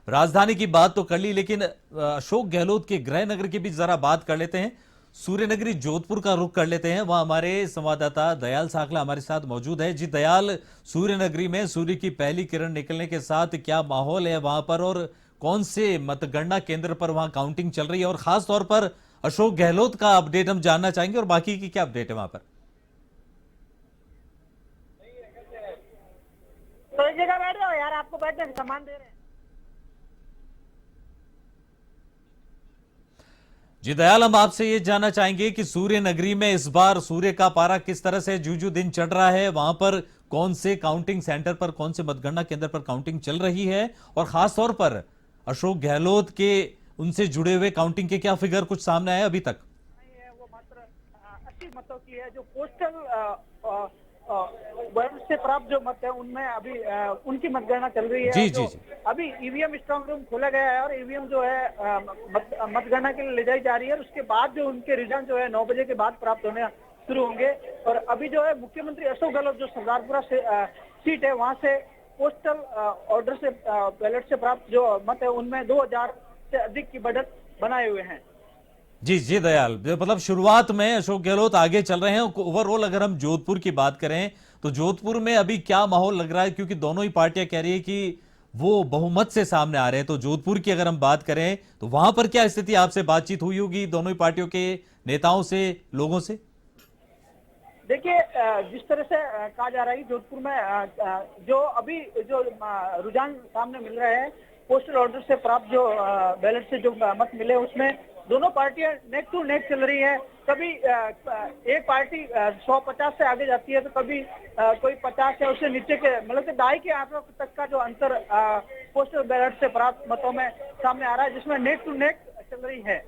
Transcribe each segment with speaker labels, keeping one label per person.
Speaker 1: राजधानी की बात तो कर ली, लेकिन अशोक गहलोत के गृह नगर की भी जरा बात कर लेते हैं। सूर्यनगरी जोधपुर का रुख कर लेते हैं। वहां हमारे संवाददाता दयाल साखला हमारे साथ मौजूद है। जी दयाल, सूर्यनगरी में सूर्य की पहली किरण निकलने के साथ क्या माहौल है वहां पर, और कौन से मतगणना केंद्र पर वहां काउंटिंग चल रही है, और खास तौर पर अशोक गहलोत का अपडेट हम जानना चाहेंगे, और बाकी की क्या अपडेट है वहां पर?
Speaker 2: तो इस जगह बैठ जाओ यार, आपको बैठने का सामान दे रहे हैं।
Speaker 1: जी दयाल, हम आपसे ये जानना चाहेंगे कि सूर्य नगरी में इस बार सूर्य का पारा किस तरह से जूझू दिन चढ़ रहा है, वहां पर कौन से काउंटिंग सेंटर पर, कौन से मतगणना केंद्र पर काउंटिंग चल रही है, और खास तौर पर अशोक गहलोत के उनसे जुड़े हुए काउंटिंग के क्या फिगर कुछ सामने आए अभी तक?
Speaker 2: नहीं है, वो मात्र 80 मतों की है। जो पोस्टल बैलेट से प्राप्त जो मत है उनमें अभी उनकी मतगणना चल रही है।
Speaker 1: जी
Speaker 2: जो
Speaker 1: जी जी।
Speaker 2: अभी ईवीएम स्ट्रांग रूम खोला गया है और ईवीएम जो है मतगणना के लिए ले जाई जा रही है, और उसके बाद जो उनके रिजल्ट जो है 9 बजे के बाद प्राप्त होने शुरू होंगे। और अभी जो है मुख्यमंत्री अशोक गहलोत जो सरदारपुरा से सीट है वहां से पोस्टल ऑर्डर से बैलेट से प्राप्त जो मत है उनमें 2000 से अधिक की बढ़त बनाए हुए हैं।
Speaker 1: जी जी दयाल, मतलब शुरुआत में अशोक गहलोत आगे चल रहे हैं। ओवरऑल अगर हम जोधपुर की बात करें तो जोधपुर में अभी क्या माहौल लग रहा है, क्योंकि दोनों ही पार्टियां कह रही है कि वो बहुमत से सामने आ रहे हैं। तो जोधपुर की अगर हम बात करें तो वहां पर क्या स्थिति, आपसे बातचीत हुई होगी दोनों ही पार्टियों के नेताओं से, लोगों से?
Speaker 2: देखिए, जिस तरह से कहा जा रहा है जोधपुर में जो अभी जो रुझान सामने मिल रहे हैं पोस्टल ऑर्डर से प्राप्त जो बैलेट से जो मत मिले उसमें दोनों पार्टियां नेक टू नेक चल रही है। कभी एक पार्टी 150 से आगे जाती है तो कभी कोई 50 या उससे नीचे के मतलब कि दहाई के आंकड़ों तक का जो अंतर पोस्टल बैलेट से प्राप्त मतों में सामने आ रहा है, जिसमें नेक टू नेक चल रही है।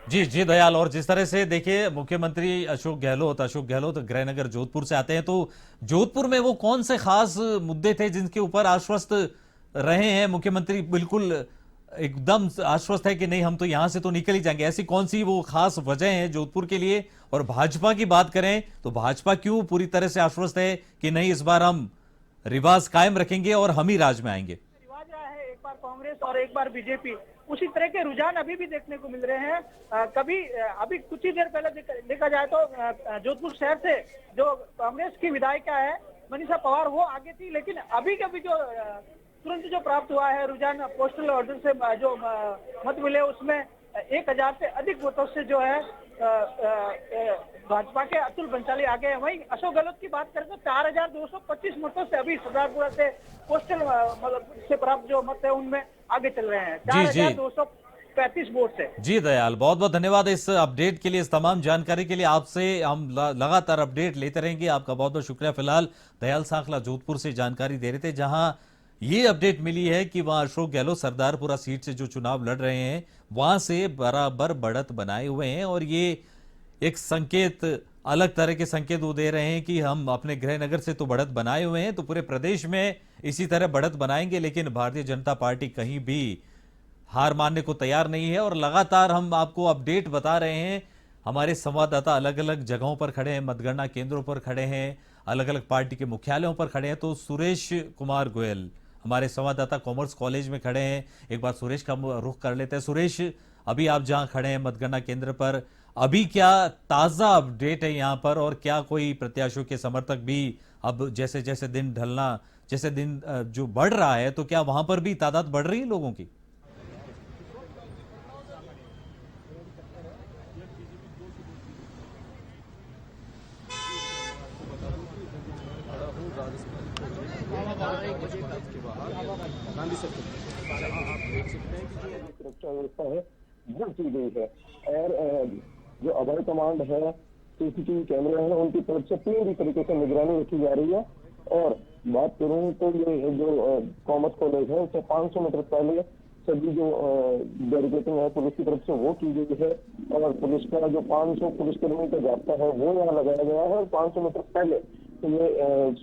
Speaker 1: जी जी दयाल, और जिस तरह से देखिए मुख्यमंत्री अशोक गहलोत गृहनगर जोधपुर से आते हैं, तो जोधपुर में वो कौन से खास मुद्दे थे जिनके ऊपर आश्वस्त रहे हैं मुख्यमंत्री? बिल्कुल एकदम आश्वस्त है कि नहीं, हम तो यहां से तो निकल ही जाएंगे। ऐसी कौन सी वो खास वजह है जोधपुर के लिए? और भाजपा की बात करें तो भाजपा क्यों पूरी तरह से आश्वस्त है कि नहीं, इस बार हम रिवाज कायम रखेंगे और हम ही राज में आएंगे?
Speaker 2: रिवाज रहा है एक बार कांग्रेस और एक बार बीजेपी, उसी तरह के रुझान अभी भी देखने को मिल रहे हैं। कभी अभी कुछ ही देर पहले देखा जाए तो जोधपुर शहर से जो कांग्रेस की विधायिका है मनीषा पवार वो आगे थी, लेकिन अभी कभी जो तुरंत जो प्राप्त हुआ है रुझान पोस्टल ऑर्डर से जो मत मिले उसमें 1000 से अधिक वोटों से जो है भाजपा के अतुल बंसाली आगे हैं। वहीं अशोक गहलोत की बात करें तो 4225 मतों से अभी सरदारपुरा से पोस्टल मतलब से प्राप्त जो मत है उनमें आगे चल रहे हैं
Speaker 1: जी जी
Speaker 2: 4235 वोट से।
Speaker 1: जी दयाल, बहुत बहुत धन्यवाद इस अपडेट के लिए, इस तमाम जानकारी के लिए। आपसे हम लगातार अपडेट लेते रहेंगे। आपका बहुत बहुत शुक्रिया। फिलहाल दयाल साखला जोधपुर से जानकारी दे रहे थे, जहां ये अपडेट मिली है कि वहां अशोक गहलोत सरदारपुरा सीट से जो चुनाव लड़ रहे हैं वहां से बराबर बढ़त बनाए हुए हैं, और ये एक संकेत, अलग तरह के संकेत वो दे रहे हैं कि हम अपने गृहनगर से तो बढ़त बनाए हुए हैं, तो पूरे प्रदेश में इसी तरह बढ़त बनाएंगे। लेकिन भारतीय जनता पार्टी कहीं भी हार मानने को तैयार नहीं है, और लगातार हम आपको अपडेट बता रहे हैं। हमारे संवाददाता अलग अलग जगहों पर खड़े हैं, मतगणना केंद्रों पर खड़े हैं, अलग अलग पार्टी के मुख्यालयों पर खड़े हैं। तो सुरेश कुमार गोयल हमारे संवाददाता कॉमर्स कॉलेज में खड़े हैं, एक बार सुरेश का रुख कर लेते हैं। सुरेश, अभी आप जहां खड़े हैं मतगणना केंद्र पर, अभी क्या ताजा अपडेट है यहां पर, और क्या कोई प्रत्याशियों के समर्थक भी अब जैसे जैसे दिन ढलना, जैसे दिन जो बढ़ रहा है, तो क्या वहां पर भी तादाद बढ़ रही है लोगों की?
Speaker 3: सुरक्षा व्यवस्था है वो की गई है, और जो अभय कमांड है, सीसीटीवी कैमरे हैं, उनकी तरफ से पूरी तरीके से निगरानी रखी जा रही है। और बात करूं तो ये जो कॉमर्स कॉलेज है उससे 500 मीटर पहले सभी जो बैरिकेडिंग है पुलिस की तरफ से वो की गई है, और पुलिस का जो 500 पुलिसकर्मी का जाब्ता है वो यहाँ लगाया गया है, और 500 मीटर पहले तो ये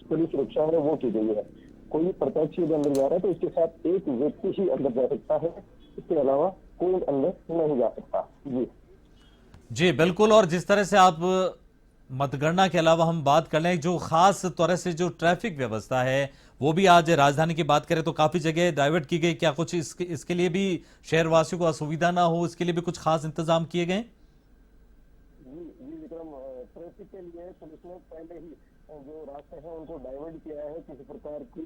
Speaker 3: पुलिस सुरक्षा है वो की गई है। कोई प्रत्यक्ष यदि अंदर जा रहा है तो इसके साथ एक व्यक्ति ही अंदर जा सकता है, इसके अलावा कोई अंदर नहीं जा सकता। जी
Speaker 1: जी बिल्कुल, और जिस तरह से आप मतगणना के अलावा हम बात कर लें जो खास तरह से जो ट्रैफिक व्यवस्था है वो भी आज राजधानी की बात करें तो काफी जगह डाइवर्ट की गई। क्या कुछ इसके लिए भी शहरवासियों को असुविधा ना हो इसके लिए भी कुछ खास इंतजाम किए गए?
Speaker 3: जी विक्रम, ट्रैफिक के लिए पुलिस ने पहले ही जो रास्ते हैं उनको डाइवर्ट किया है। किसी प्रकार की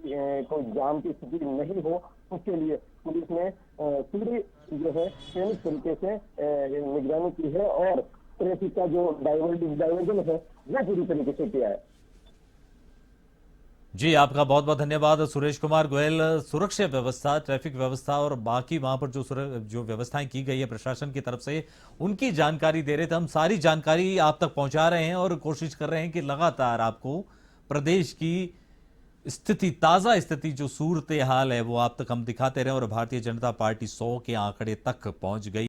Speaker 3: कोई जाम की स्थिति नहीं हो उसके लिए पुलिस ने पूरी जो है सीमित तरीके से निगरानी की है और ट्रैफिक का जो डाइवर्जन है वो पूरी तरीके से किया है।
Speaker 1: जी आपका बहुत बहुत धन्यवाद सुरेश कुमार गोयल। सुरक्षा व्यवस्था, ट्रैफिक व्यवस्था और बाकी वहां पर जो व्यवस्थाएं की गई है प्रशासन की तरफ से उनकी जानकारी दे रहे थे। हम सारी जानकारी आप तक पहुंचा रहे हैं और कोशिश कर रहे हैं कि लगातार आपको प्रदेश की स्थिति, ताजा स्थिति जो सूरत हाल है वो आप तक हम दिखाते रहे और भारतीय जनता पार्टी 100 के आंकड़े तक पहुंच गई।